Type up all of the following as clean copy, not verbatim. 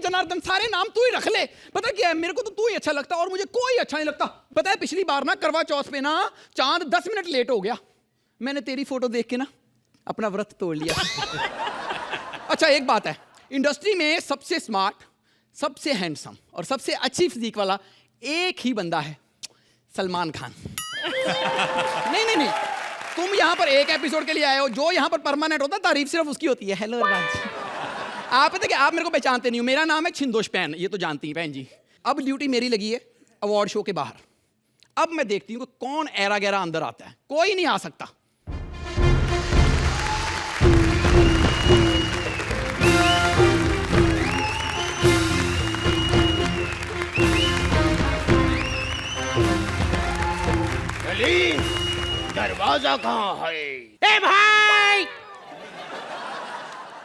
जनार्दन, सारे नाम तू ही रख ले। पता क्या है, मेरे को तो तू ही अच्छा लगता और मुझे कोई अच्छा नहीं लगता। पता है पिछली बार ना करवा चौथ पे ना चांद 10 मिनट लेट हो गया, मैंने तेरी फोटो देख के ना अपना व्रत तोड़ लिया। अच्छा एक बात है, इंडस्ट्री में सबसे स्मार्ट, सबसे हैंडसम और सबसे अच्छी फिजिक वाला एक ही बंदा है, सलमान खान। नहीं नहीं नहीं, तुम यहाँ पर एक एपिसोड के लिए आए हो, जो यहाँ पर परमानेंट होता है तारीफ सिर्फ उसकी होती है। हेलो अरबाज, आप पता कि आप मेरे को पहचानते नहीं हो, मेरा नाम है छिंदोश पैन, ये तो जानती हैं बहन जी। अब ड्यूटी मेरी लगी है अवार्ड शो के बाहर। अब मैं देखती हूँ कि कौन ऐरा गैरा अंदर आता है, कोई नहीं आ सकता। दरवाजा कहाँ है? ए भाई,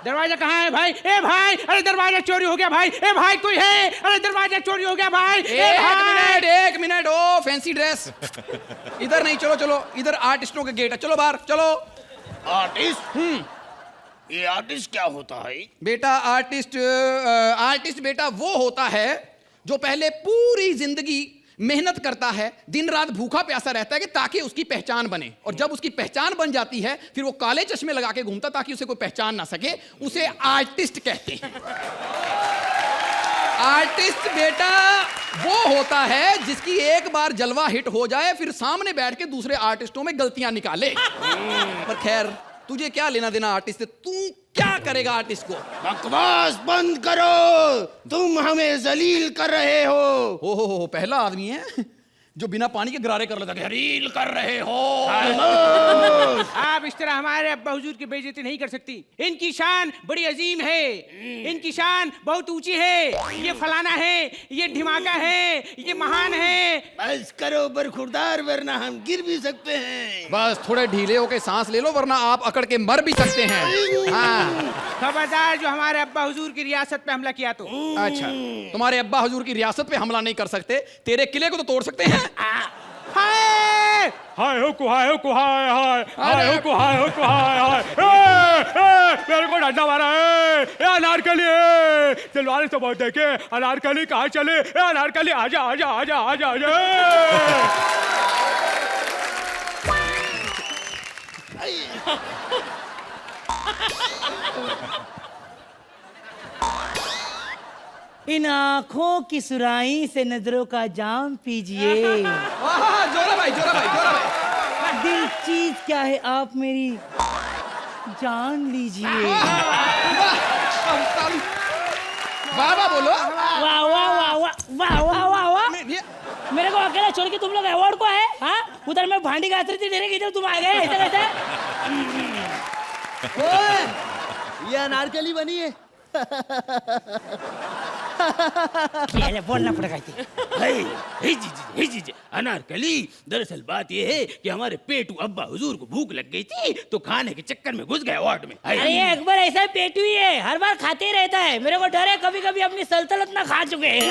दरवाजा कहाँ है भाई? ए भाई, अरे दरवाजा चोरी हो गया भाई। ए भाई कोई है? अरे दरवाजा चोरी हो गया भाई। एक मिनट, ओ फैंसी ड्रेस, इधर नहीं, चलो चलो इधर, आर्टिस्टों के गेट है, चलो बाहर चलो। आर्टिस्ट? ये आर्टिस्ट क्या होता है? बेटा आर्टिस्ट बेटा वो होता है जो पहले पूरी जिंदगी मेहनत करता है, दिन रात भूखा प्यासा रहता है कि ताकि उसकी पहचान बने, और जब उसकी पहचान बन जाती है फिर वो काले चश्मे लगा के घूमता ताकि उसे कोई पहचान ना सके, उसे आर्टिस्ट कहते हैं। आर्टिस्ट बेटा वो होता है जिसकी एक बार जलवा हिट हो जाए फिर सामने बैठ के दूसरे आर्टिस्टों में गलतियां निकाले। पर खैर तुझे क्या लेना देना आर्टिस्ट से, तू क्या करेगा आर्टिस्ट को? बकवास बंद करो, तुम हमें जलील कर रहे हो। हो पहला आदमी है जो बिना पानी के गरारे कर लेता है, जलील कर रहे हो। आप इस तरह हमारे अब्बा हुजूर की बेइज्जती नहीं कर सकती। इनकी शान बड़ी अजीम है, इनकी शान बहुत ऊंची है। ये फलाना है, ये ढिमाका है, ये महान है। बस करो बरखुरदार, वरना हम गिर भी सकते हैं। बस थोड़े ढीले होके सांस ले लो, वरना आप अकड़ के मर भी सकते हैं। हाँ। खबरदार जो हमारे अब्बा हुजूर की रियासत पे हमला किया तो। अच्छा, तुम्हारे अब्बा हुजूर की रियासत पे हमला नहीं कर सकते, तेरे किले को तो तोड़ सकते हैं। हाय हाय हो कुहाय हो कुहाय हाय हाय हो कुहाय हो कुहाय हाय। मेरे को डंडा मारा है। ए अनारकली, दिलवाले तो बहुत देखे, अनारकली कहाँ चले? ए अनारकली आजा आजा आजा आजा आजा। इन आँखों की सुराही से नजरों का जाम पीजिए। जोरा भाई, जोरा भाई, जोरा भाई। दिल चीज क्या है आप मेरी जान लीजिए। वाह वाह बोलो। वाह वाह वाह वाह वाह वाह वाह वाह। मेरे को अकेला छोड़ के तुम लोग अवार्ड को है? हाँ, उधर मैं भांडी घास रही थी, डायरेक्ट इधर तुम आ गए ऐसे कैसे? ये अनारकली बनी है। बोलना पड़ेगा। हे जीजी, अनारकली, दरअसल बात ये है कि हमारे पेटू अब्बा हुजूर को भूख लग गई थी तो खाने के चक्कर में घुस गए वार्ड में। अरे ये अकबर ऐसा पेटू ही है, हर बार खाते ही रहता है। मेरे को डर है कभी कभी अपनी सल्तनत ना खा चुके हैं।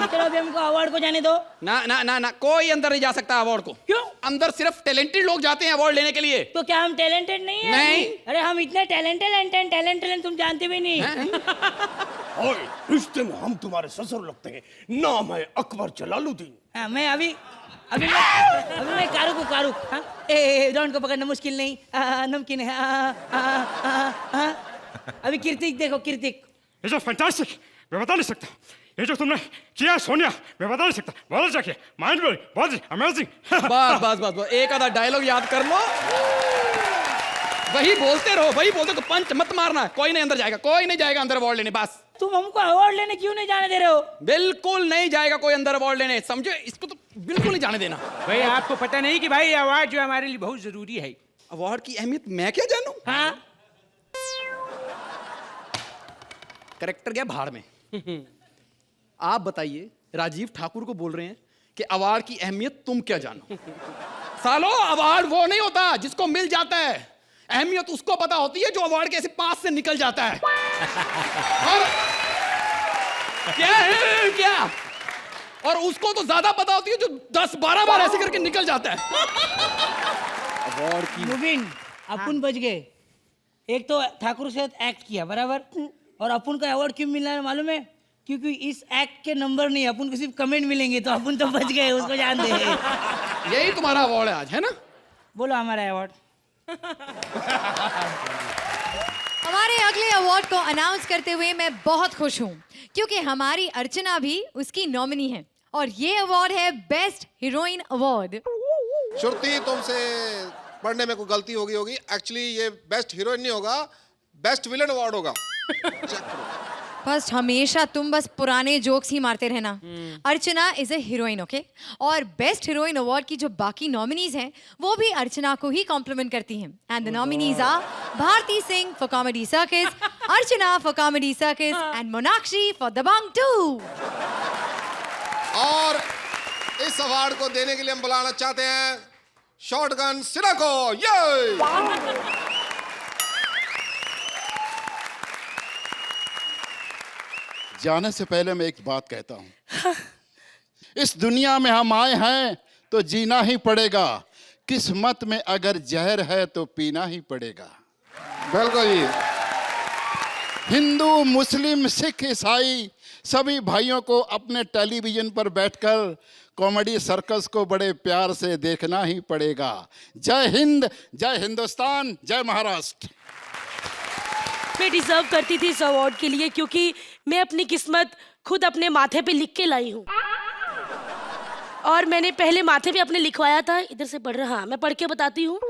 चलो अभी हमको अवार्ड को जाने दो। ना ना ना ना, कोई अंदर नहीं जा सकता अवार्ड को। क्यों? अंदर सिर्फ टैलेंटेड लोग जाते हैं अवार्ड लेने के लिए। तो क्या हम टैलेंटेड नहीं है? नहीं। अरे हम इतने टैलेंटेड तुम जानते भी नहीं। ओए, रिश्ते में हम तुम्हारे ससुर लगते हैं। नाम है अकबर जलालुद्दीन। हाँ, मैं अभी मैं कारुक। हाँ? ए डॉन को पकड़ना मुश्किल नहीं, नमकीन है। अभी कीर्तिक देखो, कीर्तिक। ये जो फैंटास्टिक, मैं बता नहीं सकता। ये जो तुमने किया सोनिया, मैं बता नहीं सकता। बहुत अच्छा किया, माइंड ब्लोइंग, बहुत अमेजिंग। बस एक आधा डायलॉग याद कर लो, वही बोलते रहो, वही बोलते तो पंच मत मारना। कोई नहीं अंदर जाएगा, कोई नहीं जाएगा अंदर अवार्ड लेने। बस तुम हमको अवार्ड लेने क्यों नहीं जाने दे रहे हो? बिल्कुल नहीं जाएगा कोई अंदर अवार्ड लेने, समझे? इसको तो बिल्कुल नहीं जाने देना। भाई आपको पता नहीं कि भाई अवार्ड जो हमारे लिए बहुत जरूरी है। अवार्ड की अहमियत मैं क्या जानूं? हाँ? करेक्टर गया भाड़ में। आप बताइए, राजीव ठाकुर को बोल रहे हैं कि अवार्ड की अहमियत तुम क्या जानो? सालो, अवार्ड वो नहीं होता जिसको मिल जाता है, अहमियत उसको पता होती है जो अवार्ड के ऐसे पास से निकल जाता है। और क्या है क्या? और उसको तो ज्यादा पता होती है जो 10-12 बार ऐसे करके निकल जाता है। अवार्ड की मुबिन, अपन बच गए। एक तो ठाकुर से एक्ट किया बराबर, और अपन को अवार्ड क्यों मिलना है मालूम है? क्योंकि इस एक्ट के नंबर नहीं, अपन को सिर्फ कमेंट मिलेंगे, तो अपन तो बच गए, उसको जानते हैं। यही तुम्हारा अवार्ड है आज, है ना? बोलो हमारा अवार्ड। हमारे अगले अवार्ड को अनाउंस करते हुए मैं बहुत खुश हूँ क्योंकि हमारी अर्चना भी उसकी नॉमिनी है और ये अवार्ड है बेस्ट हीरोइन अवार्ड। श्रुति, तुमसे पढ़ने में कोई गलती होगी। एक्चुअली ये बेस्ट हीरोइन नहीं होगा, बेस्ट विलन अवार्ड होगा। बस हमेशा तुम बस पुराने जोक्स ही मारते रहना। अर्चना इज ए हीरोइन, ओके? और बेस्ट हीरोइन अवार्ड की जो बाकी नॉमिनीज हैं वो भी अर्चना को ही कॉम्प्लीमेंट करती हैं। And the nominees are Bharti Singh for comedy circus, Archana for comedy circus and Monakshi for Dabangg 2। और इस अवार्ड को देने के लिए हम बुलाना चाहते हैं शॉटगन सिन्हा को। ये जाने से पहले मैं एक बात कहता हूं, इस दुनिया में हम आए हैं तो जीना ही पड़ेगा। किस्मत में अगर जहर है तो पीना ही पड़ेगा। बिल्कुल जी। हिंदू, मुस्लिम, सिख, ईसाई सभी भाइयों को अपने टेलीविजन पर बैठकर कॉमेडी सर्कस को बड़े प्यार से देखना ही पड़ेगा। जय हिंद, जय हिंदुस्तान, जय महाराष्ट्र। मैं डिजर्व करती थी इस अवार्ड के लिए क्योंकि मैं अपनी किस्मत खुद अपने माथे पे लिख के लाई हूँ। और मैंने पहले माथे पे अपने लिखवाया था, इधर से पढ़ रहा, मैं पढ़ के बताती हूँ।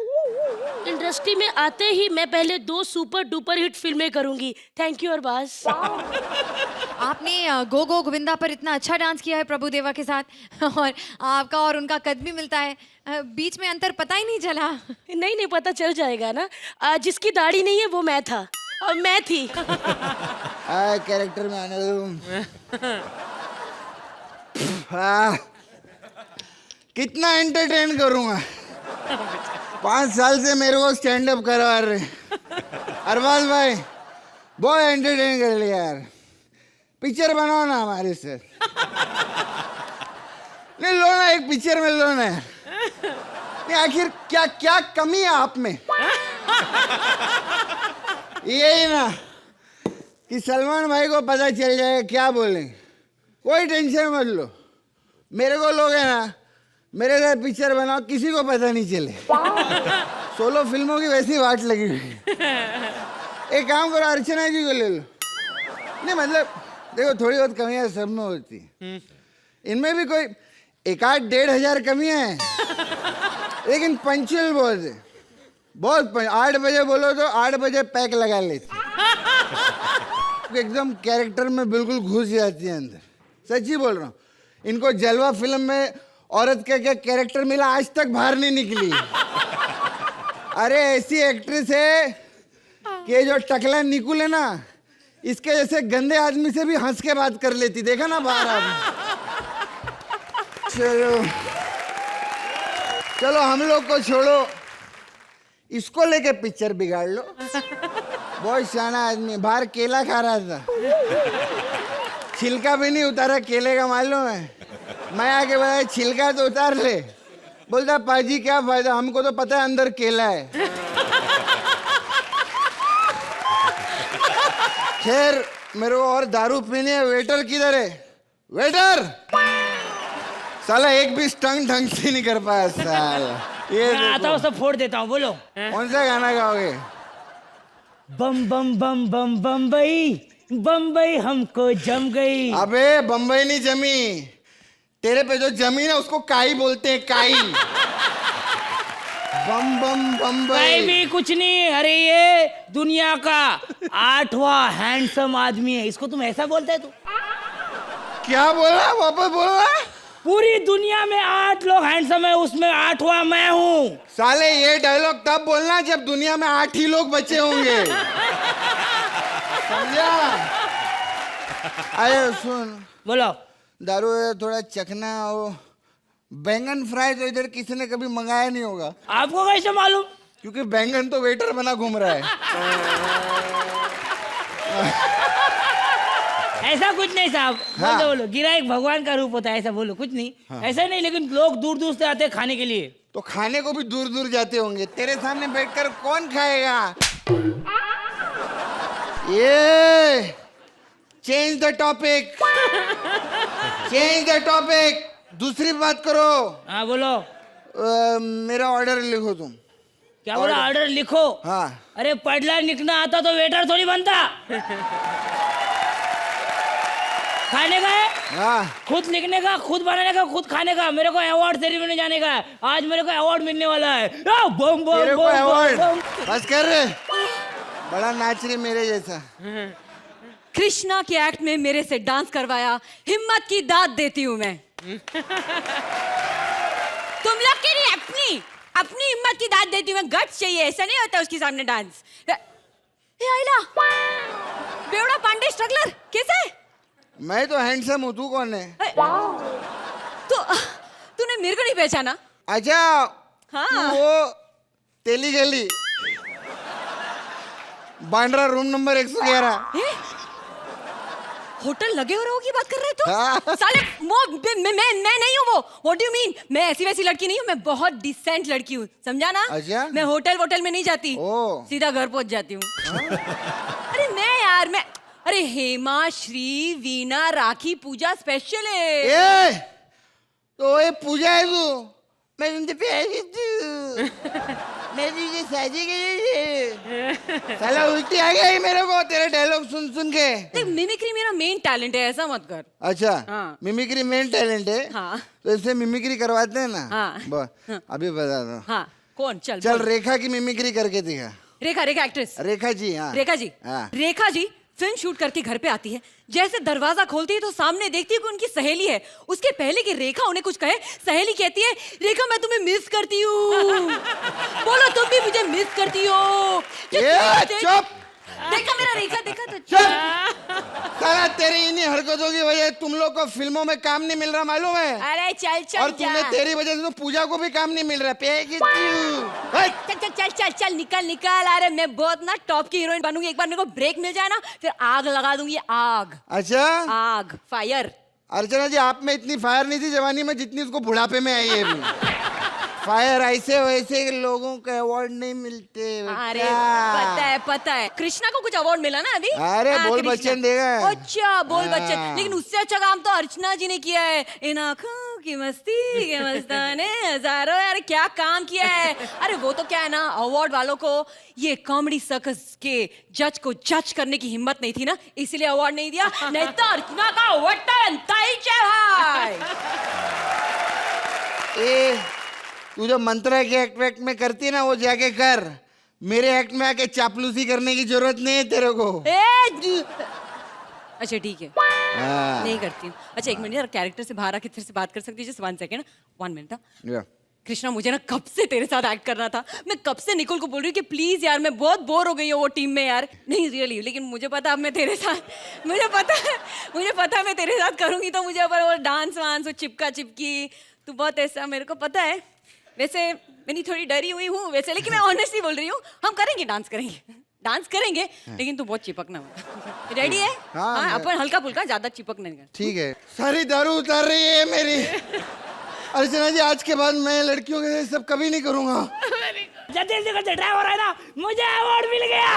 इंडस्ट्री में आते ही मैं पहले 2 सुपर डुपर हिट फिल्में करूंगी। Thank you Arbaaz. आपने गो गो गोविंदा पर इतना अच्छा डांस किया है प्रभुदेवा के साथ और आपका और उनका कद भी मिलता है, बीच में अंतर पता ही नहीं चला। नहीं पता चल जाएगा ना। जिसकी दाढ़ी नहीं है वो मैं था और मैं थी। कैरेक्टर में आने दो। कितना एंटरटेन करूंगा? 5 साल से मेरे को स्टैंड अप करवा रहे। अरबाज भाई बहुत एंटरटेन कर लिया यार, पिक्चर बनाओ ना हमारे से। नहीं लो ना, एक पिक्चर में लो ना। नहीं आखिर क्या क्या कमी है आप में? यही ना कि सलमान भाई को पता चल जाए क्या बोले। कोई टेंशन मत लो, मेरे को लोगे ना, मेरे साथ पिक्चर बनाओ, किसी को पता नहीं चले। सोलो फिल्मों की वैसी वाट लगी हुई। एक काम करो, अर्चना जी को ले लो। नहीं मतलब देखो, थोड़ी बहुत कमियां सब में होती, इनमें भी कोई 1,000-1,500 कमियां हैं, लेकिन पंचुअल बहुत है। बहुत 8 बजे बोलो तो 8 बजे पैक लगा लेती, एकदम कैरेक्टर में बिल्कुल घुस जाती है अंदर। सच्ची बोल रहा हूँ, इनको जलवा फिल्म में औरत का क्या कैरेक्टर मिला आज तक बाहर नहीं निकली। अरे ऐसी एक्ट्रेस है कि जो टकला निकुल है ना, इसके जैसे गंदे आदमी से भी हंस के बात कर लेती, देखा ना बाहर आप। चलो चलो हम लोग को छोड़ो, इसको लेके पिक्चर बिगाड़ लो। बहुत शाना आदमी, बाहर केला खा रहा था, छिलका भी नहीं उतारा केले का, मालूम है? मैं आके बताया छिलका तो उतार ले, बोलता पाजी क्या फायदा, हमको तो पता है अंदर केला है। खैर मेरे को और दारू पीनी है। वेटर किधर है? वेटर! साला एक भी स्टंट ढंग से नहीं कर पाया साला। ये मैं आता हूँ, सब फोड़ देता हूँ। बोलो कौन सा गाना गाओगे? बम बम बम बम बम्बई, बम्बई हमको जम गई। अबे बम्बई नहीं जमी, तेरे पे जो जमीन है उसको काई बोलते हैं, काई। बम बम बम्बई भाई भी कुछ नहीं। अरे ये दुनिया का 8वां हैंडसम आदमी है, इसको तुम ऐसा बोलते है? तू क्या बोला? वापस बोला। पूरी दुनिया में 8 लोग हैंडसम है, उसमें 8वां मैं हूँ। साले ये डायलॉग तब बोलना जब दुनिया में 8 ही लोग बचे होंगे। समझा? अरे सुन, बोलो। दारू है, थोड़ा चखना हो। बैंगन फ्राई तो इधर किसी ने कभी मंगाया नहीं होगा। आपको कैसे मालूम? क्योंकि बैंगन तो वेटर बना घूम रहा है। ऐसा कुछ नहीं साहब। हाँ। बोलो गिरा एक भगवान का रूप होता है, ऐसा बोलो। कुछ नहीं। हाँ। ऐसा नहीं, लेकिन लोग दूर दूर से आते हैं खाने के लिए। तो खाने को भी दूर दूर जाते होंगे, तेरे सामने बैठकर कौन खाएगा? ये change the topic, change the topic, दूसरी बात करो। हाँ बोलो। मेरा ऑर्डर लिखो तुम। क्या बोला? ऑर्डर लिखो? हाँ। अरे पढ़ना लिखना आता तो वेटर थोड़ी बनता। खाने का है, हाँ। खुद लिखने का, खुद बनाने का, खुद खाने का। मेरे को अवार्ड सेरेमनी जाने का है, आज मेरे को अवार्ड मिलने वाला है। बम बम मेरे को बम अवार्ड। बम। बस कर रहे, बड़ा नाच रही मेरे जैसा। कृष्णा के एक्ट में मेरे से डांस करवाया, हिम्मत की दाद देती हूँ मैं। तुम लोग के लिए अपनी अपनी हिम्मत की दाद देती हूँ मैं। गट्स चाहिए, ऐसा नहीं होता उसके सामने डांस। ए आइला, बेवड़ा पांडे स्ट्रगलर कैसे? मैं तो हैंडसम हूँ, तू कौन है? तो तूने मेरे को नहीं पहचाना? अच्छा, हाँ। तू वो तेली गली बांद्रा रूम नंबर 111 होटल लगे हो रहो की बात कर रहे हो? हाँ। साले मैं नहीं हूँ वो। What do you mean? मैं ऐसी वैसी लड़की नहीं हूँ, मैं बहुत डिसेंट लड़की हूँ, समझा ना? अच्छा? मैं होटल वोटल में नहीं जाती, सीधा घर पहुंच जाती हूँ। अरे मैं यार मैं, अरे हेमा, श्री, वीना, राखी, पूजा स्पेशल है। ए, तो ये पूजा है तू? मैं तुमसे प्यार करती हूँ, मैं तुझे शादी करूँगी। साला उल्टी आ गई मेरे को तेरे डायलॉग सुन सुन के। देख, मिमिक्री मेरा मेन टैलेंट है, ऐसा मत कर। अच्छा, हाँ। मिमिक्री मेन टैलेंट है। हाँ। तो इससे मिमिक्री करवाते हैं ना। हाँ। अभी बता दो। हाँ, कौन? चल चल बोल। रेखा की मिमिक्री करके दिखा। रेखा, रेखा एक्ट्रेस। रेखा जी, हाँ। रेखा जी, हाँ। रेखा जी फिल्म शूट करके घर पे आती है, जैसे दरवाजा खोलती है तो सामने देखती है कि उनकी सहेली है। उसके पहले कि रेखा उन्हें कुछ कहे, सहेली कहती है, रेखा मैं तुम्हें मिस करती हूँ। बोलो तुम भी मुझे मिस करती हो? चुप। देखा मेरा रेखा, देखा तो चुप। साला तेरी इन्हीं हरकतों की वजह तुम लोग को फिल्मों में काम नहीं मिल रहा, मालूम है? अरे चल चल और तुम्हें तेरी वजह से तो पूजा को भी काम नहीं मिल रहा। चल चल चल चल चल निकल निकल। अरे मैं बहुत ना टॉप की हीरोइन बनूंगी, एक बार मेरे को ब्रेक मिल जाए ना फिर आग लगा दूंगी, आग। अच्छा, आग, फायर। अर्चना जी, आप में इतनी फायर नहीं थी जवानी में जितनी उसको बुढ़ापे में आई है अभी। फायर ऐसे वैसे लोगों को अवार्ड नहीं मिलते। अरे पता है कृष्णा को कुछ अवार्ड मिला ना अभी। अरे बोल कृष्णा। बच्चन देगा। अच्छा बोल बच्चन, लेकिन उससे अच्छा काम तो अर्चना जी ने किया है। इन आँखों की मस्ती के मस्ताने हजारों, यार क्या काम किया है। अरे वो तो क्या है ना, अवार्ड वालों को ये कॉमेडी सर्कस के जज को जज करने की हिम्मत नहीं थी ना, इसलिए अवार्ड नहीं दिया। नहीं तो अर्चना का अवार्ड बनता ही भाई। तू जो मंत्रा के एक्ट में करती है ना, वो जाके कर। मेरे एक्ट में आके चापलूसी करने की जरूरत नहीं है तेरे को। अच्छा ठीक है, नहीं करती हूँ। अच्छा एक मिनट यार, कैरेक्टर से बाहर आके तेरे से बात कर सकती है? Just 1 second, 1 minute. कृष्णा, मुझे ना कब से तेरे साथ एक्ट करना था। मैं कब से निकोल को बोल रही हूँ कि प्लीज यार, मैं बहुत बोर हो गई हूँ वो टीम में यार। नहीं रियली, लेकिन मुझे पता अब मैं तेरे साथ, मुझे पता है मैं तेरे साथ करूँगी तो मुझे वो डांस वांस, वो चिपका चिपकी, तू बहुत ऐसा, मेरे को पता है। वैसे मैंने थोड़ी डरी हुई हूँ वैसे, लेकिन मैं ऑनेस्टली बोल रही हूँ, हम करेंगे, डांस करेंगे, लेकिन तू बहुत चिपकना मत। रेडी है? हाँ, अपन हल्का फुल्का, ज्यादा चिपक नहीं कर। ठीक है। सारी दारू उतार रही है मेरी। अर्चना जी, आज के बाद मैं लड़कियों के सब कभी नहीं करूंगा। जल्दी कर, ड्राइवर है ना, मुझे अवार्ड मिल गया।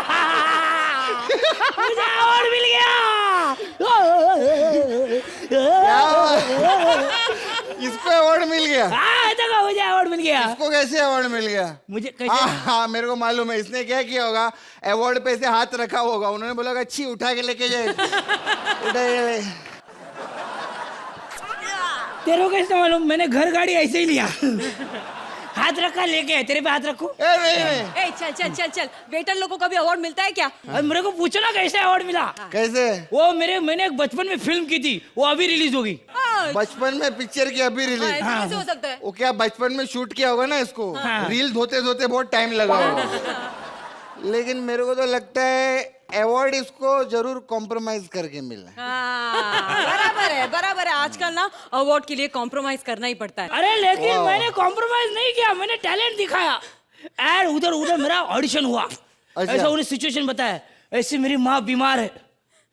मुझे अवार्ड मिल गया। इसको अवार्ड मिल गया? हाँ, देखो मुझे अवार्ड मिल गया। इसको कैसे अवार्ड मिल गया? मुझे कैसे? हाँ, मेरे को मालूम है। इसने क्या किया होगा, अवार्ड पे से हाथ रखा होगा, उन्होंने बोला अच्छी उठा के लेके जाए। तेरे को कैसे मालूम? मैंने घर गाड़ी ऐसे ही लिया। हाथ रखा लेके, तेरे पे हाथ रखूं? ए चल चल चल चल, वेटर लोगों को कभी अवार्ड मिलता है क्या? और मेरे को पूछो ना कैसे अवार्ड मिला। कैसे? वो मैंने एक बचपन में फिल्म की थी, वो अभी रिलीज होगी। बचपन में पिक्चर की अभी रिलीज? कैसे हो सकता है? वो क्या बचपन में शूट किया होगा ना इसको, रील धोते धोते बहुत टाइम लगा होगा। लेकिन मेरे को तो लगता है अवार्ड इसको जरूर कॉम्प्रोमाइज करके मिला। बराबर है। आजकल ना अवार्ड के लिए कॉम्प्रोमाइज करना ही पड़ता है। अरे लेकिन मैंने कॉम्प्रोमाइज नहीं किया, मैंने टैलेंट दिखाया। यार उधर मेरा ऑडिशन हुआ। अच्छा। ऐसा उन्हें सिचुएशन बताया, ऐसे मेरी माँ बीमार है,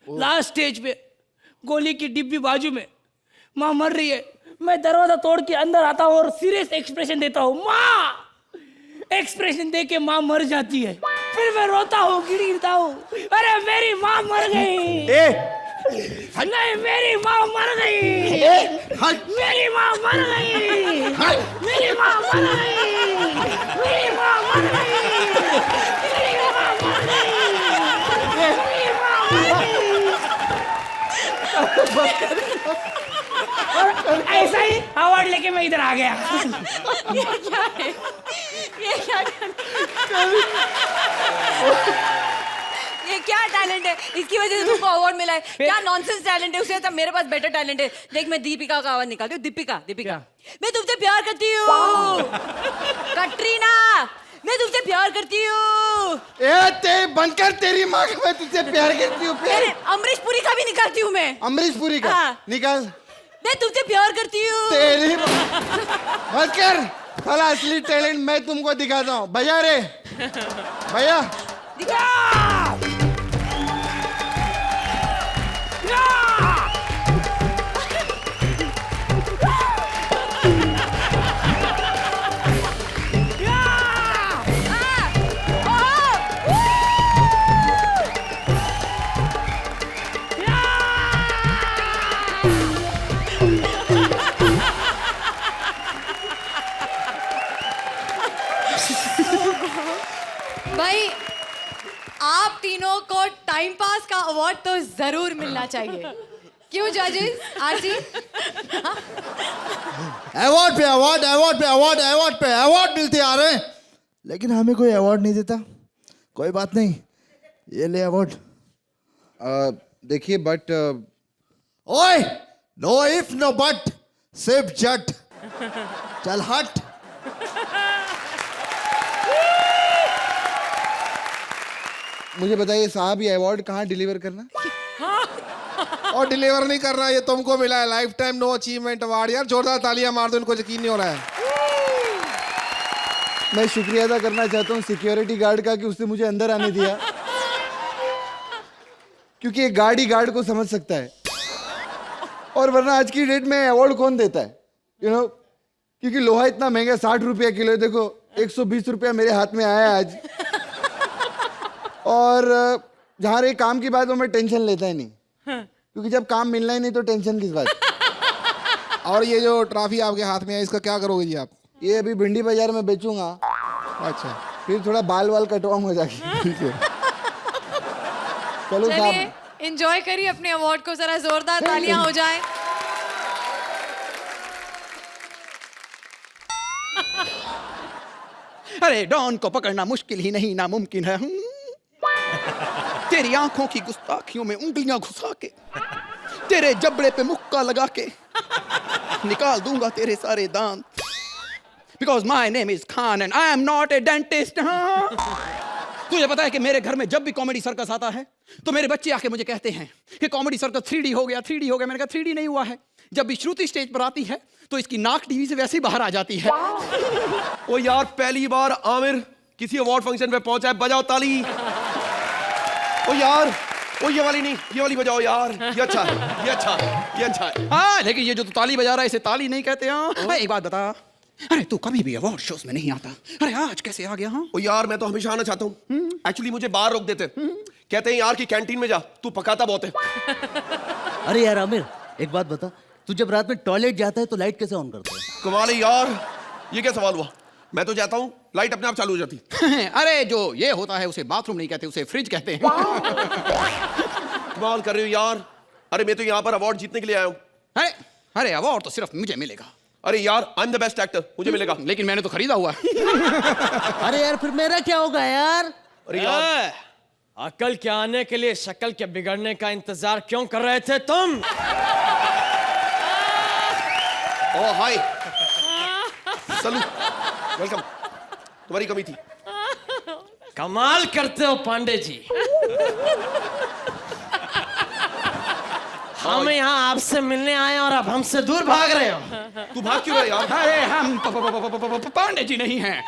लास्ट स्टेज पे, गोली की डिब्बी बाजू में, माँ मर रही है। मैं दरवाजा तोड़ के अंदर आता हूँ और सीरियस एक्सप्रेशन देता हूँ, माँ। एक्सप्रेशन दे के माँ मर जाती है। फिर मैं रोता हूँ, गिरता हूँ। अरे मेरी माँ मर गई। नहीं, मेरी माँ मर गई। मेरी माँ मर गई। मेरी माँ मर गई। मेरी माँ मर गई। मेरी माँ मर गई। मेरी माँ मर गई। और ऐसा ही अवार्ड लेके मैं इधर आ गया। ये क्या है? ये क्या ये क्या टैलेंट है? इसकी वजह से तुमको अवार्ड मिला है। क्या नॉनसेंस टैलेंट है? उससे तो मेरे पास बेटर टैलेंट है। देख, मैं दीपिका का आवाज निकालती हूँ। दीपिका, दीपिका, मैं तुमसे प्यार करती हूँ। कटरीना, मैं तुमसे प्यार करती हूँ। तेरी बनकर तेरी माँ का मैं तुझसे प्यार करती हूँ। अमरीश पुरी का भी निकालती हूँ मैं। अमरीश पुरी का? हाँ। निकाल। मैं तुमसे प्यार करती हूँ। तेरी बस कर। साला असली टैलेंट मैं तुमको दिखाता हूँ। बजा रे भैया। भाई आप तीनों को टाइम पास का अवार्ड तो जरूर मिलना चाहिए। क्यों जजेस? आरती अवार्ड पे अवार्ड, अवार्ड पे अवार्ड, अवार्ड पे अवार्ड मिलते आ रहे हैं, लेकिन हमें कोई अवार्ड नहीं देता। कोई बात नहीं, ये ले अवार्ड। देखिए बट ओए, नो इफ नो बट, सिर्फ जट। चल हट। मुझे बताइए साहब, ये अवार्ड कहाँ डिलीवर करना? और डिलीवर नहीं कर रहा, ये तुमको मिला है life time know achievement award. यार जोरदार तालियां मार दो, इनको यकीन नहीं हो रहा है। मैं शुक्रिया अदा करना चाहता हूँ सिक्योरिटी गार्ड का कि उसने मुझे अंदर आने दिया, क्योंकि एक गार्ड ही गार्ड को समझ सकता है। और वरना आज की डेट में अवार्ड कौन देता है? यू नो, क्योंकि लोहा इतना महंगा, 60 रुपया किलो है। देखो 120 रुपया मेरे हाथ में आया आज। और जहाँ रही काम की बात, वो मैं टेंशन लेता ही नहीं, क्योंकि जब काम मिलना ही नहीं तो टेंशन किस बात। और ये जो ट्रॉफी आपके हाथ में है, इसका क्या करोगे जी आप? ये अभी भिंडी बाजार में बेचूंगा। अच्छा, फिर थोड़ा बाल वाल कटवाऊंगा जाके। ठीक है। चलो चलिए साहब, एंजॉय करिए अपने अवार्ड को, जरा जोरदार तालियां हो जाएं। अरे डॉन को पकड़ना मुश्किल ही नहीं, नामुमकिन है। तेरी आंखों की गुस्ताखियों में उंगलियां घुसा के, तेरे जबड़े पे मुक्का लगा के निकाल दूंगा तेरे सारे दांत। Because my name is Khan and I am not a dentist. तुझे पता है कि मेरे घर में जब भी कॉमेडी सर्कस आता है तो मेरे बच्चे आके मुझे कहते हैं कि कॉमेडी सर्कस 3D हो गया, 3D हो गया। मैंने कहा 3D नहीं हुआ है। जब भी श्रुति स्टेज पर आती है तो इसकी नाक टीवी से वैसे ही बाहर आ जाती है। ओ यार, पहली बार आमिर किसी अवार्ड फंक्शन पे पहुंचा है, बजाओ ताली। ओ यार, ओ ये वाली नहीं, ये वाली बजाओ यार। ये अच्छा है, ये अच्छा है, ये अच्छा है। हाँ, लेकिन ये जो तू ताली बजा रहा है इसे ताली नहीं कहते। हाँ, एक बात बता, अरे तू कभी भी अवार्ड शोज में नहीं आता, अरे आज कैसे आ गया? हाँ ओ यार, मैं तो हमेशा आना चाहता हूँ। एक्चुअली मुझे बाहर रोक देते, कहते हैं यार कि कैंटीन में जा, तू पकाता बहुत है। अरे यार आमिर, एक बात बता, तू जब रात में टॉयलेट जाता है तो लाइट कैसे ऑन करता है? कमाल है यार, ये क्या सवाल हुआ? मैं तो जाता हूँ, लाइट अपने आप चालू हो जाती। अरे जो ये होता है उसे बाथरूम नहीं कहते, उसे फ्रिज कहते हैं। कमाल कर रहे हो यार। अरे मैं तो यहाँ पर अवार्ड जीतने के लिए आया हूँ। अरे अरे अवार्ड तो सिर्फ मुझे मिलेगा। अरे यार, I am the best actor, मुझे मिलेगा। लेकिन मैंने तो खरीदा हुआ है। अरे यार, फिर मेरा क्या होगा यार? अरे यार, अकल के आने के लिए शक्ल के बिगड़ने का इंतजार क्यों कर रहे थे तुम? ओ हाय, सलू, वेलकम। तुम्हारी कमी थी। कमाल करते हो पांडे जी। हम यहाँ आपसे मिलने आए और अब हमसे दूर भाग रहे हो। तू भाग क्यों रहा है यार? अरे हम पांडे जी नहीं हैं।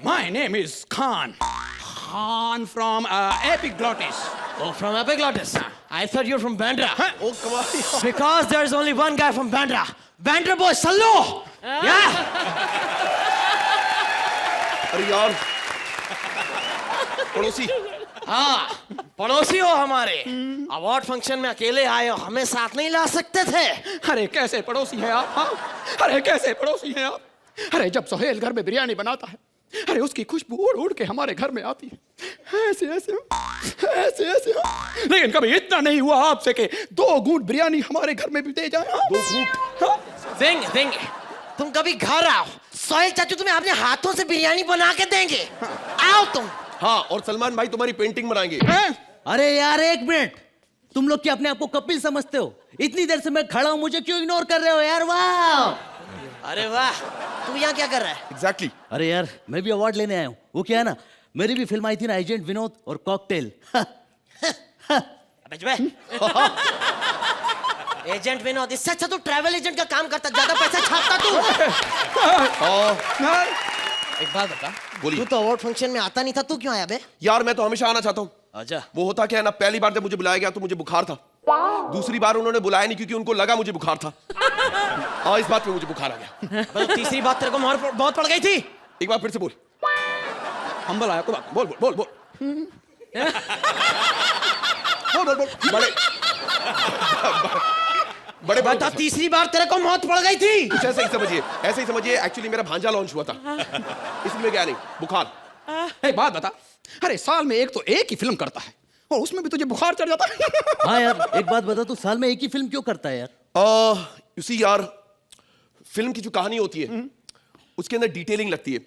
My name is Khan, Khan from epiglottis. Oh, from Epiglottis. I thought you were from Bandra. ओ कमाल। Because there's only one guy from Bandra. Bandra boy, Sallu. Yeah. अरे यार, पड़ोसी। हाँ, पड़ोसी हो हमारे। अवार्ड फंक्शन में अकेले आए हो, हमें साथ नहीं ला सकते थे? अरे कैसे पड़ोसी हैं आप? हाँ? अरे कैसे पड़ोसी हैं आप? अरे जब सोहेल घर में बिरयानी बनाता है, अरे उसकी खुशबू उड़ उड़ के हमारे घर में आती है, ऐसे ऐसे ऐसे ऐसे। लेकिन कभी इतना नहीं हुआ आपसे कि 2 घूंट बिरयानी हमारे घर में भी दे जाए। 2 घूंट? हाँ? देंगे देंगे। तुम कभी घर आओ, सोहेल चाचू तुम्हें अपने हाथों से बिरयानी बना के देंगे। आओ तुम। हाँ, और सलमान भाई तुम्हारी पेंटिंग बनाएंगे। अरे यार 1 मिनट, तुम लोग क्या अपने आप को कपिल समझते हो? इतनी देर से मैं खड़ा हूं, मुझे क्यों इग्नोर कर रहे हो यार? वाह, अरे वाह, तू यहाँ क्या कर रहा है? एग्जैक्टली। अरे यार मैं भी अवार्ड लेने आया हूँ। वो क्या है ना, मेरी भी फिल्म आई थी ना, एजेंट विनोद और कॉकटेल। अबे जुबे। एजेंट विनोद, इससे अच्छा तू ट्रैवल एजेंट का काम करता, ज्यादा पैसा छापता तू। एक बात बता, बोलिए। तू तो अवार्ड फंक्शन में आता नहीं था, तू क्यों आया बे? यार मैं तो हमेशा आना चाहता हूँ। आजा। वो होता क्या है ना, पहली बार जब मुझे बुलाया गया तो मुझे बुखार था। दूसरी बार उन्होंने बुलाया नहीं क्योंकि उनको लगा मुझे बुखार था। हाँ, इस बात पे मुझे बुखार आ गया। तो तीसरी बात तेरे को मोहर बहुत पड़ गई थी। एक बार फिर से बोल। हम आया को बोल बोल बोल बोल बोल बोल बोल। बड़े बता, तीसरी बार तेरे को मौत पड़ गई थी। कुछ ऐसे ही समझिए, ऐसे ही समझिए। एक्चुअली मेरा भांजा लॉन्च हुआ था, इसलिए गया नहीं, बुखार। एक बात बता, अरे साल में एक ही फिल्म करता है और उसमें भी तुझे बुखार चढ़ जाता है। हाँ यार एक बात बता, तू साल में एक ही फिल्म क्यों करता है यार? यू सी यार, फिल्म की जो कहानी होती है उसके अंदर डिटेलिंग लगती है।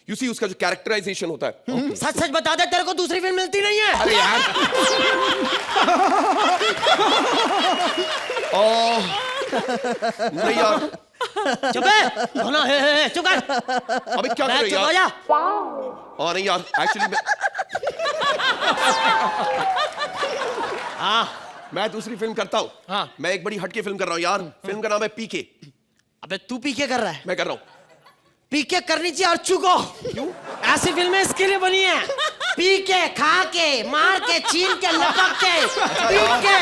यू सी उसका जो कैरेक्टराइजेशन होता है। सच सच बता दे, तेरे को दूसरी फिल्म मिलती नहीं है? अरे यार नहीं यार, चुप है। ना है, चुप कर। अबे क्या कर रहे चुप हो यार? जा। नहीं यार, एक्चुअली मैं दूसरी फिल्म करता हूँ। हाँ। मैं एक बड़ी हटके फिल्म कर रहा हूँ यार। फिल्म का नाम है पीके। अबे तू पीके कर रहा है? मैं कर रहा हूँ। पीके करनी चाहिए अर्चू को। क्यों? ऐसी फिल्में इसके लिए बनी है। पी के, खा के, मार के, छीन के, लपक के, पीट के।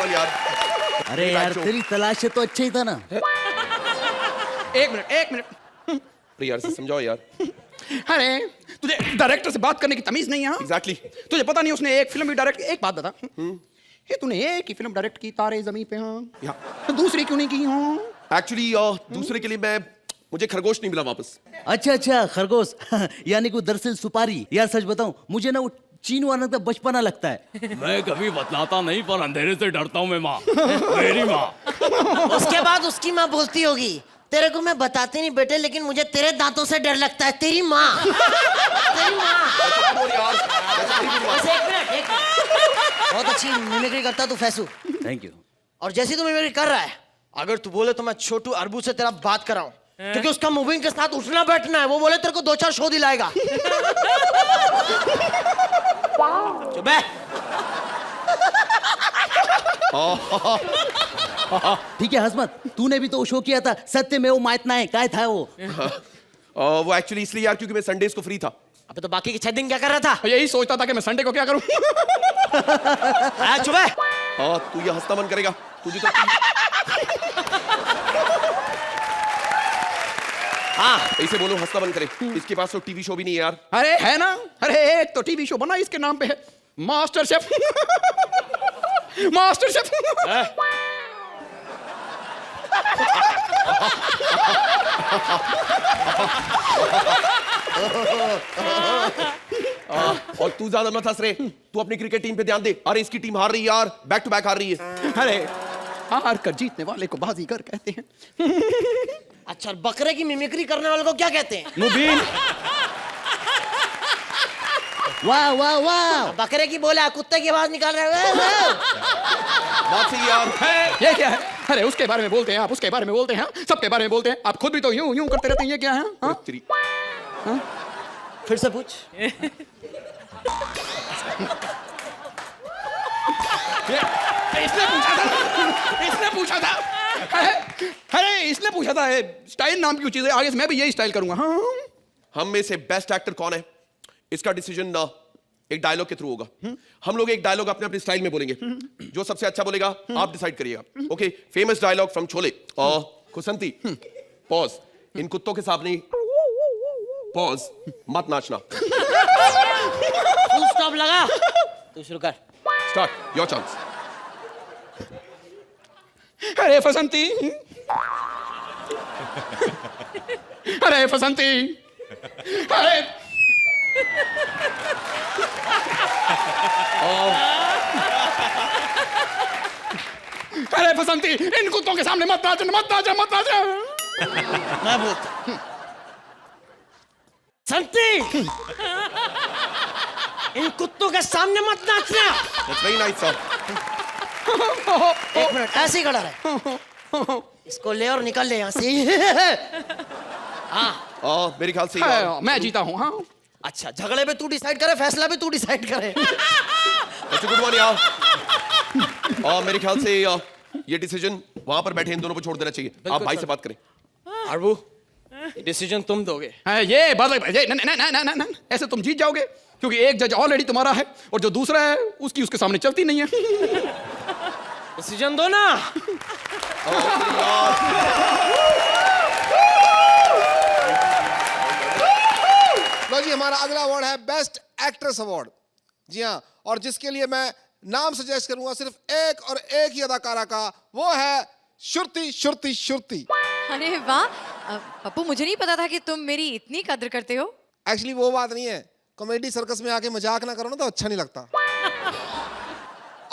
यार अरे यार तेरी तलाश से तो अच्छा ही था ना। एक मिनट यार से समझाओ यार। अरे तुझे डायरेक्टर से बात करने की तमीज नहीं है? एग्जैक्टली। तुझे पता नहीं उसने एक फिल्म भी डायरेक्ट। एक बात बता, ये तूने एक ही फिल्म डायरेक्ट की, तारे ज़मीं पे। हाँ, तो दूसरी क्यों नहीं की? हाँ, एक्चुअली दूसरे के लिए मुझे खरगोश नहीं मिला वापस। अच्छा खरगोश। यानी कि दरअसल सुपारी। यार सच बताऊं, मुझे ना वो चीनू आनंद का बचपना लगता है। मैं कभी बतलाता नहीं, पर अंधेरे से डरता हूँ मैं माँ, मेरी माँ। उसके बाद उसकी माँ बोलती होगी, तेरे को मैं बताती नहीं बेटे, लेकिन मुझे तेरे दांतों से डर लगता है। तेरी माँ। तेरी माँ। बस एक मिनट। बहुत अच्छी मिमिक्री करता तू फैसू। Thank you. और जैसी तू मिमिक्री कर रहा है, अगर तू बोले तो मैं छोटू अरबू से तेरा बात कराऊं, क्योंकि उसका मूविंग के साथ उठना बैठना है। वो बोले तेरे को 2-4 शो दिलाएगा। चुप है। ठीक है हसमत, तूने भी तो शो किया था, सत्य में वो मायतना है, काय था वो? वो एक्चुअली इसलिए यार क्योंकि मैं संडेज को फ्री था। अबे तो बाकी के 6 दिन क्या कर रहा था? यही सोचता था कि मैं संडे को क्या करूं। चुप है। तू ये हंसना बंद करेगा? तुझे तो ऐसे बोलो, हंसना बंद करे। इसके पास तो टीवी शो भी नहीं है यार। अरे है ना, अरे एक तो टीवी शो बना इसके नाम पे है, मास्टर शेफ। Master chef. और तू ज्यादा मत हंस रे। तू अपनी क्रिकेट टीम पे ध्यान दे। अरे इसकी टीम हार रही है यार, बैक टू बैक हार रही है। अरे हार कर जीतने वाले को बाजीगर कहते हैं। अच्छा, बकरे की मिमिक्री करने वाले को क्या कहते हैं? मुबीन। वाह वाह वाह। बकरे की बोला, कुत्ते की आवाज निकाल रहे हैं। बात सही यार। ये क्या है? अरे उसके बारे में बोलते हैं आप, उसके बारे में बोलते हैं, सबके बारे में बोलते हैं। आप खुद भी तो यूं यूं करते रहते हैं। ये क्या है? हाँ? फिर से पूछ। इसने पूछा था। अरे इसने पूछा था। स्टाइल नाम की चीज है, आगे से मैं भी यही स्टाइल करूंगा। हाँ? हम में से बेस्ट एक्टर कौन है, इसका डिसीजन एक डायलॉग के थ्रू होगा। हम लोग एक डायलॉग अपने अपने स्टाइल में बोलेंगे। जो सबसे अच्छा बोलेगा आप डिसाइड करिएगा। Okay, famous dialogue from Sholay. खुसंती, पॉज। इन कुत्तों के सामने पॉज, मत नाचना। स्टॉप लगा। तू शुरू कर। Start, your chance. अरे फसंती, अरे फसंती, अरे अरे फसंती, इन कुत्तों के सामने मत नाच, मत नाच, मत नाच। मैं बोलता संती, इन कुत्तों के सामने मत नाचना। That's very nice, sir. एक मिनट, ऐसे ही खड़ा रहे। इसको ले और निकल ले यहाँ से। हाँ, मेरे ख्याल से मैं जीता हूँ। हाँ, अच्छा, झगड़े पे तू डिसाइड करे, फैसला भी तू डिसाइड करे। That's a good one, यार। मेरे ख्याल से ये डिसीजन वहां पर बैठे इन दोनों को छोड़ देना चाहिए। आप भाई से बात करें। अरबू, डिसीजन तुम दोगे। ये बात ना, ऐसे तुम जीत जाओगे, क्योंकि एक जज ऑलरेडी तुम्हारा है और जो दूसरा है उसकी उसके सामने चलती नहीं है। डिसीजन दो ना। लो जी, हमारा अगला अवार्ड है बेस्ट एक्ट्रेस अवार्ड। जी हाँ, और जिसके लिए मैं नाम सजेस्ट करूंगा सिर्फ एक और एक ही अदाकारा का, वो है श्रुति श्रुति श्रुति। अरे वाह पप्पू, मुझे नहीं पता था कि तुम मेरी इतनी कद्र करते हो। एक्चुअली वो बात नहीं है, कॉमेडी सर्कस में आके मजाक ना करो ना तो अच्छा नहीं लगता।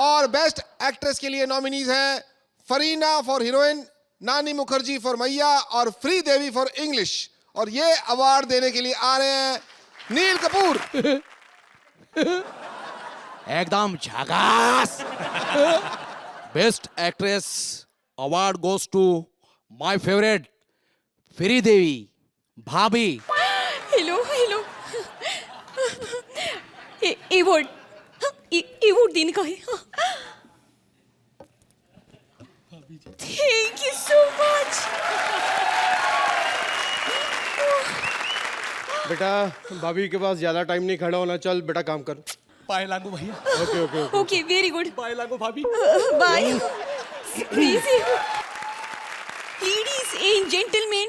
और बेस्ट एक्ट्रेस के लिए नॉमिनीज हैं फरीना फॉर हीरोइन, नानी मुखर्जी फॉर मैया और फ्री देवी फॉर इंग्लिश। और ये अवार्ड देने के लिए आ रहे हैं नील कपूर। एकदम झकास। Best actress award goes to my favourite free देवी भाभी। हेलो हेलो, अवार्ड देने का है। Thank you so much. बेटा, भाभी के पास ज्यादा टाइम नहीं खड़ा होना, चल बेटा काम कर। पाए लागू भैया। Okay okay okay, very good. पाए लागू भाभी। Bye. Ladies and gentlemen,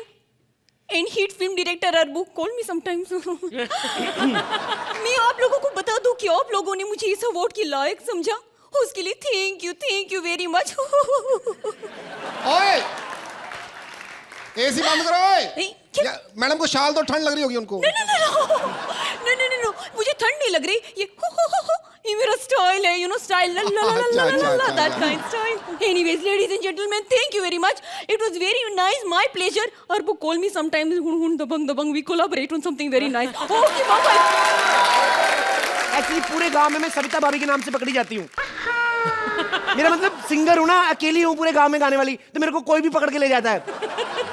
and hit film director Arbu, call me sometimes. मैं आप लोगों को बता दूं कि आप लोगों ने मुझे इस अवार्ड के लायक समझा, उसके लिए थैंक यू वेरी मच। ओए, एसी बंद करो। ओए, मैडम को शाल तो ठंड लग रही होगी उनको। No, मुझे ठंड नहीं लग रही। ये मेरा स्टाइल है, you know style, that kind style. Anyways, ladies and gentlemen, thank you very much. It was very nice, my pleasure. Arbu, call me sometimes. Hun dabang, we collaborate on something very nice. Okay, bye. Actually पूरे गांव में मैं सविता भाभी के नाम से पकड़ी जाती हूँ। मेरा मतलब सिंगर हूँ ना, अकेली हूँ पूरे गांव में गाने वाली, तो मेरे को कोई भी पकड़ के ले जाता है।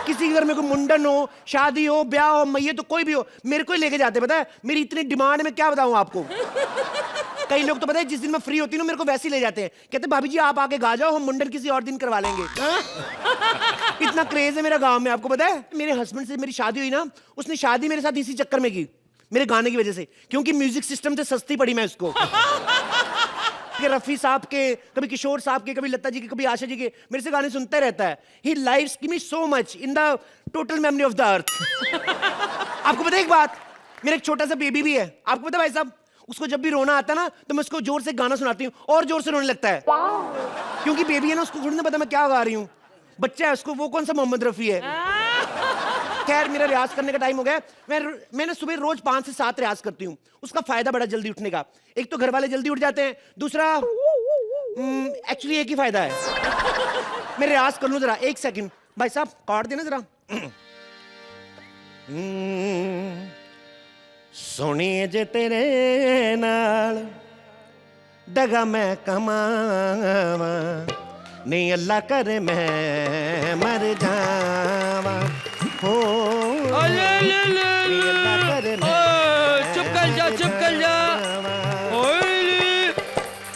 किसी के घर में कोई मुंडन हो, शादी हो, ब्याह हो, मैये तो कोई भी हो, मेरे को ही लेके जाते हैं। पता है मेरी इतनी डिमांड में क्या बताऊँ आपको। कई लोग तो पता है जिस दिन मैं फ्री होती हूँ मेरे को वैसे ही ले जाते हैं, कहते भाभी जी आप आके गा जाओ, हम मुंडन किसी और दिन करवा लेंगे। इतना क्रेज है मेरा गाँव में। आपको पता है मेरे हस्बैंड से मेरी शादी हुई ना, उसने शादी मेरे साथ इसी चक्कर में की, मेरे गाने की वजह से, क्योंकि म्यूजिक सिस्टम से सस्ती पड़ी मैं उसको। रफी साहब के, कभी किशोर साहब के, कभी लता जी के, कभी आशा जी के, मेरे से गाने सुनता रहता है। He lives give me so much in the total memory of the earth. आपको पता है एक बात, मेरा एक छोटा सा बेबी भी है। आपको पता है भाई साहब, उसको जब भी रोना आता ना तो मैं उसको जोर से गाना सुनाती हूँ और जोर से रोने लगता है, क्योंकि बेबी है ना, उसको थोड़ी ना पता मैं क्या गा रही हूँ। बच्चा है, उसको वो कौन सा मोहम्मद रफी है। खैर मेरा रियाज करने का टाइम हो गया। मैंने सुबह रोज 5 से 7 रियाज करती हूँ। उसका फायदा बड़ा जल्दी उठने का, एक तो घर वाले जल्दी उठ जाते हैं, दूसरा एक्चुअली एक ही फायदा है। मैं रियाज कर लूँ जरा, 1 सेकंड भाई साहब काट देना जरा। सोनिए जे तेरे नाल दगा मैं कमावा, नहीं अल्लाह करे मैं मर जावा। हो चुप कर जा, चुप कर जा,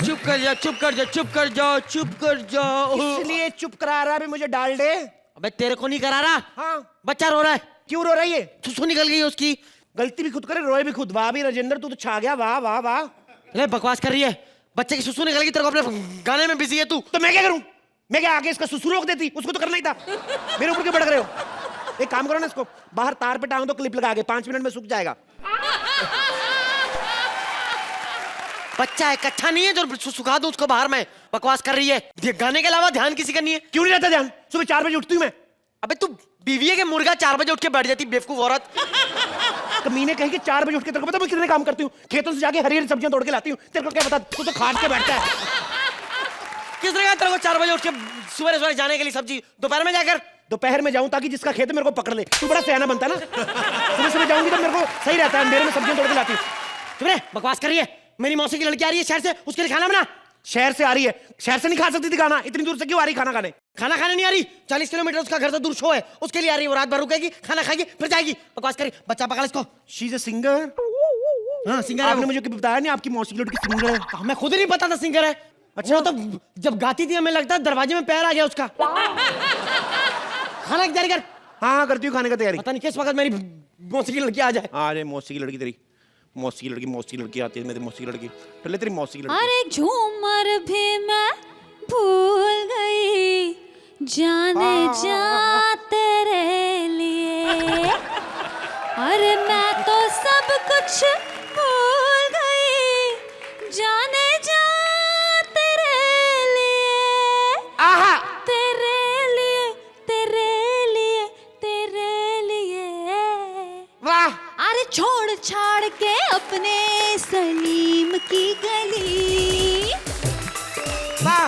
चुप कर जा, चुप कर जा, चुप कर जाओ, चुप कर जाओ। इसलिए चुप करा रहा है मुझे डाल दे। अबे तेरे को नहीं करा रहा। हाँ, बच्चा रो रहा है। क्यों रो रहा है? ये सुसु निकल गई उसकी। गलती भी खुद करे, रोए भी खुद। वाह भी राजेंद्र, तू तो छा गया। वाह वाह वाह। अरे बकवास कर रही है, बच्चे की सुसु निकल गई, तेरे को अपने गाने में बिजी है तू। तो मैं क्या करूं? मैं क्या आगे इसका सुसु रोक देती? उसको तो करना ही था। मेरे ऊपर क्यों भड़क रहे हो? एक काम करो ना, इसको बाहर तार पे टांग दो, क्लिप लगा के 5 मिनट में सूख जाएगा। बच्चा है, कच्चा नहीं है जो सुखा दूं उसको बाहर में। बकवास कर रही है। ये गाने के अलावा ध्यान किसी का नहीं है। क्यों नहीं रहता ध्यान? सुबह 4 बजे उठती हूँ मैं। अबे तू बीवी है के मुर्गा 4 बजे उठ के बैठ जाती बेवकूफ औरत। कमीने कहीं कि 4 बजे उठ के, तेरे को पता मैं कितने काम करती हूँ? खेतों से जाके हरी हरी सब्जियां तोड़ के लाती हूँ। तेरे को क्या पता? तू तो खाट के बैठता है। किसने कहा तेरे को 4 बजे उठ के सुबह सुबह जाने के लिए सब्जी? दोपहर में जाकर दोपहर में जाऊं ताकि जिसका खेत है मेरे को पकड़ ले। तू बड़ा सयाना बनता है ना। सुबह सुबह जाऊंगी तो मेरे को सही रहता है, अंधेरे में सब्जियां तोड़ के लाती हूँ। चुप रह, बकवास कर रही है। मेरी मौसी की लड़की आ रही है शहर से, उसके लिए खाना बना। शहर से आ रही है, शहर से नहीं खा सकती थी खाना। इतनी दूर से क्यों आ रही खाना खाने? खाना खाने नहीं आ रही, 40 किलोमीटर उसका घर से दूर शो है, उसके लिए आ रही है। वो रात भर रुकेगी, खाना खाएगी, फिर जाएगी। बकवास करी, बच्चा पकड़ इसको। She is a singer. हाँ सिंगर। आपने मुझे कभी बताया नहीं आपकी मौसी की लड़की सिंगर है? हमें खुद ही नहीं पता था सिंगर है। अच्छा वो तो जब गाती थी हमें लगता है दरवाजे में पैर आ गया उसका। खाना की तैयारी कर। हाँ करती हूँ खाने का तैयारी। पता नहीं किस वक्त मेरी मौसी की लड़की आ जाए। आ जाए मौसी की लड़की तेरी। मौसी की लड़की आती है, मेरी मौसी की लड़की। पहले तेरी मौसी की लड़की। अरे झूमर भी मैं भूल गई, जाने जा तेरे लिए। अरे मैं तो सब कुछ भूल गई, जाने जा तेरे लिए। आहा तेरे लिए, तेरे लिए, तेरे लिए। वाह। अरे छोड़ छाड़ के अपने सलीम की गली। वाह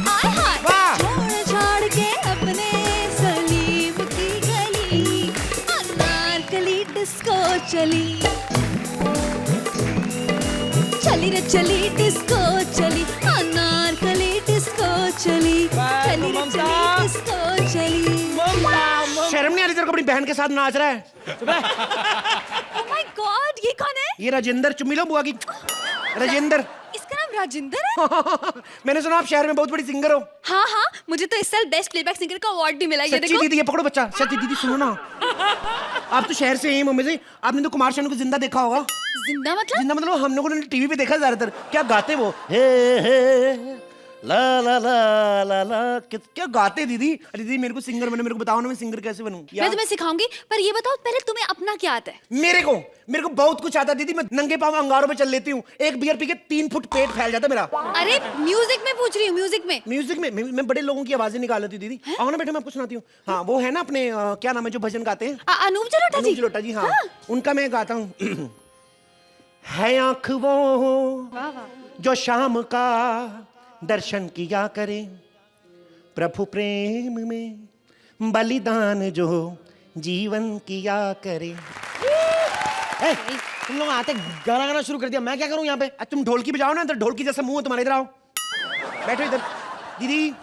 आय हाय। वाह। छोड़ छाड़ के अपने सलीम की गली, अनारकली डिस्को चली। चली रे चली डिस्को चली, अनारकली डिस्को चली। चली रे चली डिस्को चली। शर्म नहीं आ रही तेरे को? अपनी बहन के साथ नाच रहा है। ओह माय गॉड, ये कौन है? ये राजेंद्र, चुम्मी लो बुआ की। राजेंद्र। इसका नाम राजेंद्र है? मैंने सुना आप शहर में बहुत बड़ी सिंगर हो। हाँ हाँ, मुझे तो इस साल बेस्ट प्लेबैक सिंगर का अवार्ड भी मिला। ये सच्ची देखो। दीदी, ये पकड़ो बच्चा। सच्ची दीदी सुनो ना, आप तो शहर से ही मुंबई से। आपने तो कुमार शानू को जिंदा देखा होगा। जिंदा मतलब? जिंदा मतलब हम लोगों ने टीवी पे देखा ज्यादातर। क्या गाते वो? हे ला ला ला ला ला। क्या गाते दीदी? अरे दीदी मेरे को सिंगर बनो, मेरे को बताओ ना मैं सिंगर कैसे बनूं। मैं तुम्हें सिखाऊंगी, पर ये बताओ पहले तुम्हें अपना क्या आता है? मेरे को बहुत कुछ आता है दीदी। मैं नंगे पांव अंगारों पे चल लेती हूँ। एक बियर पी के 3 फुट पेट फैल जाता है मेरा। अरे म्यूजिक में पूछ रही हूँ, म्यूजिक में। म्यूजिक में मैं बड़े लोगों की आवाजें निकाल लेती हूँ दीदी। आओ ना बेटा, मैं आपको सुनाती हूँ। हाँ वो है ना अपने क्या नाम है जो भजन गाते हैं? अनूप जलोटा जी। अनूप जलोटा जी, हाँ। उनका मैं गाता हूँ। है आँख वो जो शाम का दर्शन किया करे, प्रभु प्रेम में बलिदान जो जीवन किया करे। तुम लोग आते गाना गाना शुरू कर दिया, मैं क्या करूं यहाँ पे? तुम ढोलकी बजाओ ना, इधर ढोलकी जैसा मुंह है तुम्हारे। इधर आओ, बैठो इधर। दीदी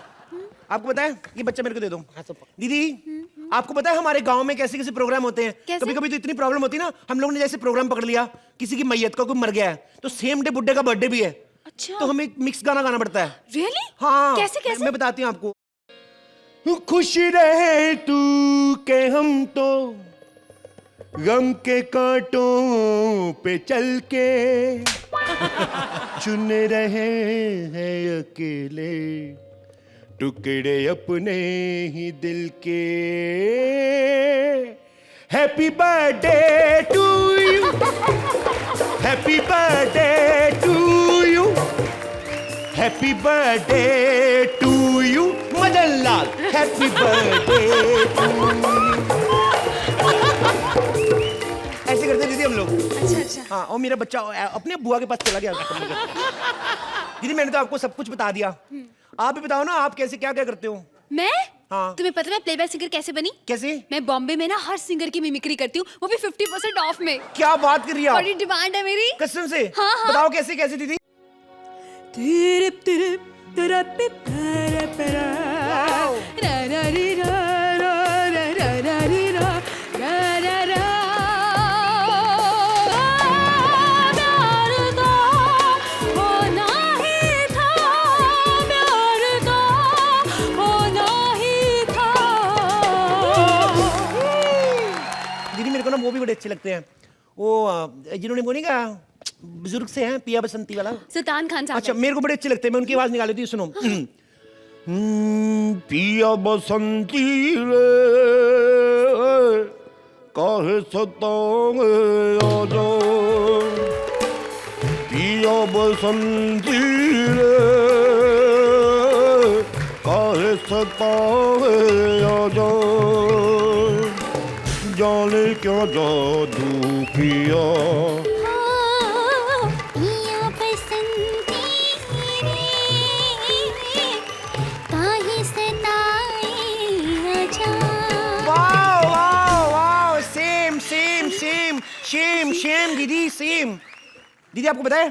आपको पता है, ये बच्चा मेरे को दे दो। दीदी आपको पता है हमारे गांव में कैसे कैसे प्रोग्राम होते हैं? कभी कभी तो इतनी प्रॉब्लम होती है ना, हम लोगों ने जैसे प्रोग्राम पकड़ लिया, किसी की मैयत का कोई मर गया है, तो सेम डे बुड्ढे का बर्थडे भी है। अच्छा। तो हमें मिक्स गाना गाना पड़ता है। रियली? हाँ। कैसे कैसे? मैं बताती हूँ आपको। खुश रहे तू के हम तो गम के कांटों पे चल के चुन रहे हैं अकेले टुकड़े अपने ही दिल के। Happy birthday to you, happy birthday to you, happy birthday to you Madan Lal, happy birthday to you. ऐसे करते दीदी हम लोग। अच्छा। हाँ, और मेरा बच्चा अपने बुआ के पास चला गया। दीदी मैंने तो आपको सब कुछ बता दिया, आप भी बताओ ना आप कैसे क्या क्या करते हो? मैं? हाँ। तुम्हें पता है मैं प्लेबैक सिंगर कैसे बनी? कैसे? मैं बॉम्बे में ना हर सिंगर की मिमिक्री करती हूँ, वो भी 50% ऑफ में। क्या बात कर रही है आप? बड़ी डिमांड है मेरी। कसम से? हाँ हाँ। बताओ कैसे कैसे दीदी? वो भी बड़े अच्छे लगते हैं। वो जिन्होंने वो नहीं कहा बुजुर्ग से हैं, पिया बसंती वाला, सुल्तान खान साहब। अच्छा, मेरे को बड़े अच्छे लगते हैं, मैं उनकी आवाज निकाल लेती हूँ। सुनो। पिया बसंती रे काहे सताए आजा बसंती रे काहे सताए आजा जाने क्या जादू किया सेम सेम दीदी सेम। दीदी आपको पता है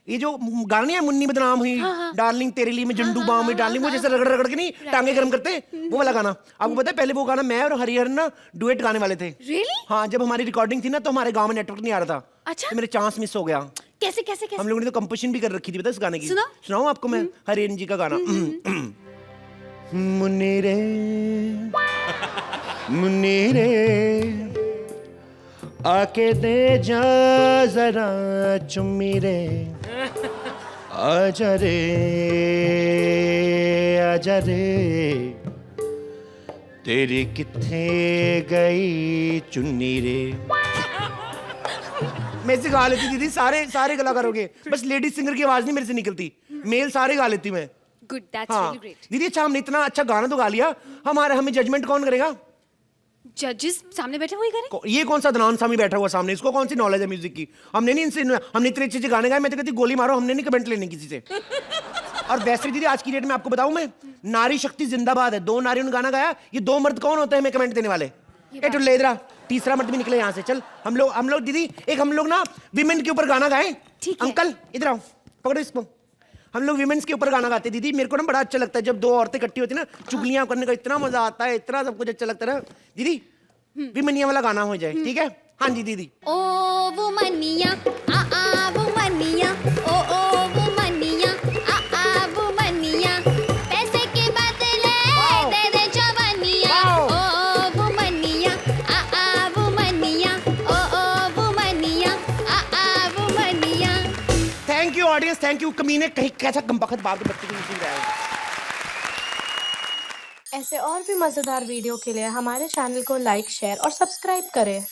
ये जो गाना नहीं है मुन्नी बदनाम हुई डार्लिंग तेरे लिए मैं जंडू बाम हुई डार्लिंग, वो जैसे रगड़ रगड़ के नहीं टांगे गरम करते वो वाला गाना। आपको पता है पहले वो गाना मैं और हरिहरन ना डुएट गाने वाले थे। Really? हाँ, जब हमारी रिकॉर्डिंग थी ना तो हमारे गांव में नेटवर्क नहीं आ रहा था। अच्छा? तो मेरे चांस मिस हो गया। कैसे कैसे कैसे? हम लोगों ने तो कंपोजिशन भी कर रखी थी पता है इस गाने की। सुनाओ आपको मैं हरिहरन जी का गाना। मुन्नी रे मुन्नी रे आके दे जा जरा चुम्मी रे आजा रे आजा रे तेरी किथे गई चुन्नी रे। मैं से गा लेती दीदी, सारे सारे कलाकारों के, बस लेडी सिंगर की आवाज नहीं मेरे से निकलती, मेल सारे गा लेती मैं। गुड, दैट्स हाँ रियली ग्रेट। दीदी अच्छा हमने इतना अच्छा गाना तो गा लिया, हमें जजमेंट कौन करेगा? जजेस सामने बैठे हुए करें? ये कौन सा अदनान सामी बैठा हुआ सामने, इसको कौन सी नॉलेज है म्यूजिक की? हमने नहीं इनसे, हमने इतने अच्छे गाने गाए, मैं तो कहती गोली मारो, हमने नहीं कमेंट लेने किसी से। और वैसे दीदी आज की डेट में आपको बताऊं मैं, नारी शक्ति जिंदाबाद है। 2 नारियों ने गाना गाया, ये 2 मर्द कौन होते हैं हमें कमेंट देने वाले? ले इधर, तीसरा मर्द भी निकले यहाँ से। चल हम लोग दीदी एक हम लोग ना विमेन के ऊपर गाना गाए। अंकल इधर आओ, पकड़ो इसको। हम लोग विमेन्स के ऊपर गाना गाते दीदी, मेरे को ना बड़ा अच्छा लगता है जब 2 औरतें इकट्ठी होती है ना, चुगलियां करने का इतना मजा आता है, इतना सब कुछ अच्छा लगता है ना दीदी। विमनिया वाला गाना हो जाए, ठीक है? हाँ जी दीदी। ओ वो मनिया आ वो मनिया, ओ वो मनिया आ वो मनिया, पैसे के बदले दे दे जवानिया। ओ वो मनिया आ वो मनिया, ओ वो मनिया आ वो मनिया। Thank you audience, thank you. कमीने कहीं कैसा कमबख्त बाप के बच्चे को नहीं सुन रहा है। ऐसे और भी मज़ेदार वीडियो के लिए हमारे चैनल को लाइक, शेयर और सब्सक्राइब करें।